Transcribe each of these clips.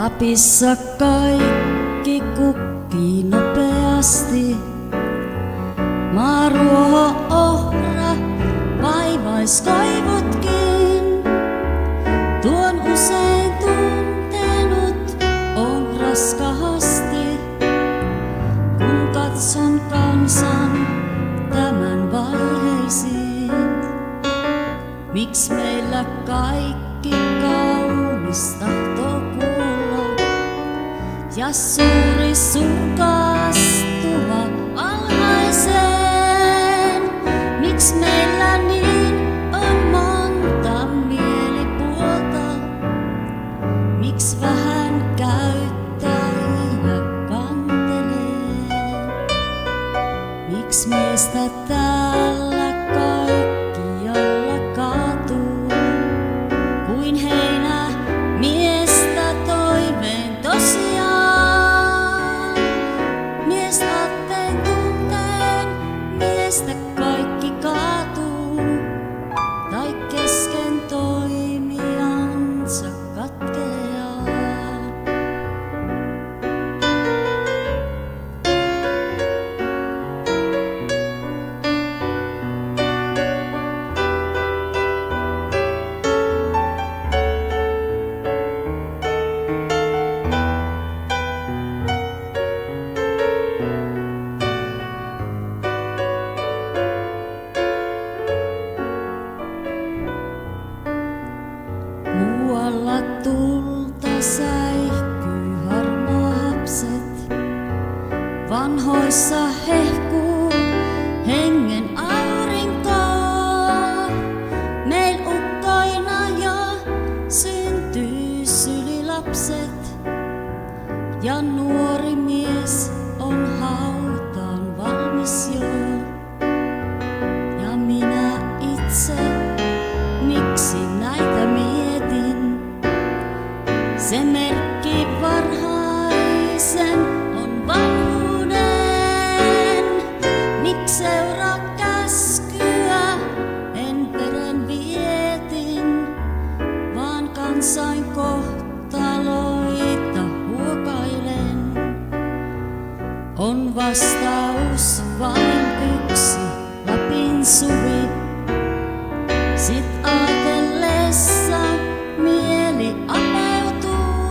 Lapissa kaikki kukkii nopeasti. Maaruoho, ohra, vaivaiskaivutkin. Tuon usein tuntenut on raskahasti, kun katson kansan tämän vaiheisiin. Miks meillä kaikki kaunis tahtoo kuulla ja suuri surkastuva alhaiseen? Miks meillä niin on monta mielipuolta? Miks vähän käyttäjiä kantelee? Miks miestä täällä kaikkialla kaatuu kuin heinä miestä toiveen tosiaan? Mies aatteen tunteen miestä kaikki kaatuu tai kesken toimiansa katkeaa. Muualla tulta säihkyy harmaahapset, vanhoissa hehkuu hengen aurinko. Meil ukkoina jo syntyy sylilapset ja nuori mies on hautaan valmis jo. Ja minä itse, miksi näitä mietin? Se merkki varhaisen on vanhuuden. Miks seuraa käskyä en veren vietin, vaan kansain kohtaloita huokailen. On vastaus vain yksi, Lapin suvi. Sit aatellessa mieli apeutuu.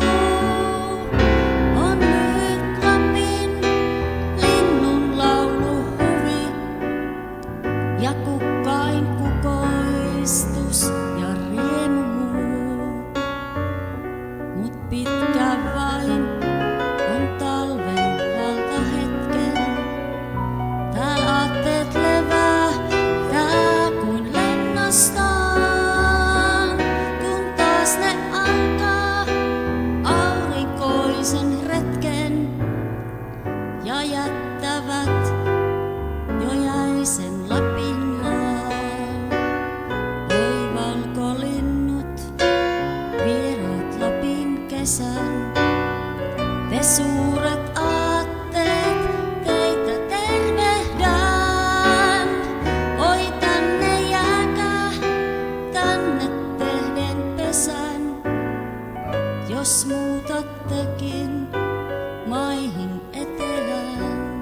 On lyhyt Lapin linnun lauluhuvi ja kukkain kukoistus ja riemumuu. Mut pitkä vain on talven valtahetken. Tääl aatteet levähtää kuin lennostaan, kun taas ne alkaa aurinkoisen retken ja jättävät jo jäisen Lapinlaan. Oi valkolinnut, vieraat Lapin kesän, te suuret aatteet, teitä tervehdän. Oi tänne jääkää, tänne tehden pesän, jos muutattekin maihin etelään.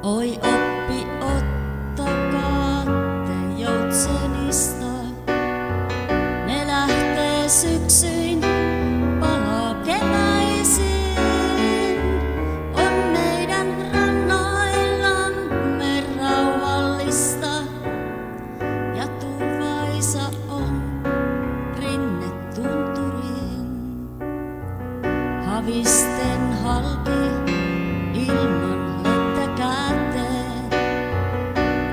Oi oppi, ottakaa te joutsenista, ne lähtee syksyin, palaa keväisin. On meidän rannoillamme rauhallista ja turvaisa on rinne tunturiin. Havisten halki ilman lettä käteen,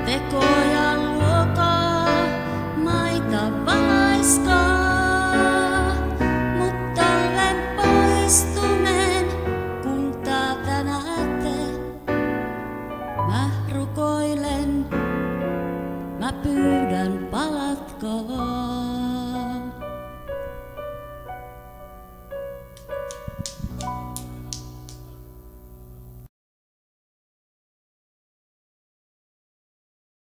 tekoja luokaa, maita valaiskaa. Mut talven poistuneen, kun täältä näette, mä rukoilen, mä pyydän palatkaa.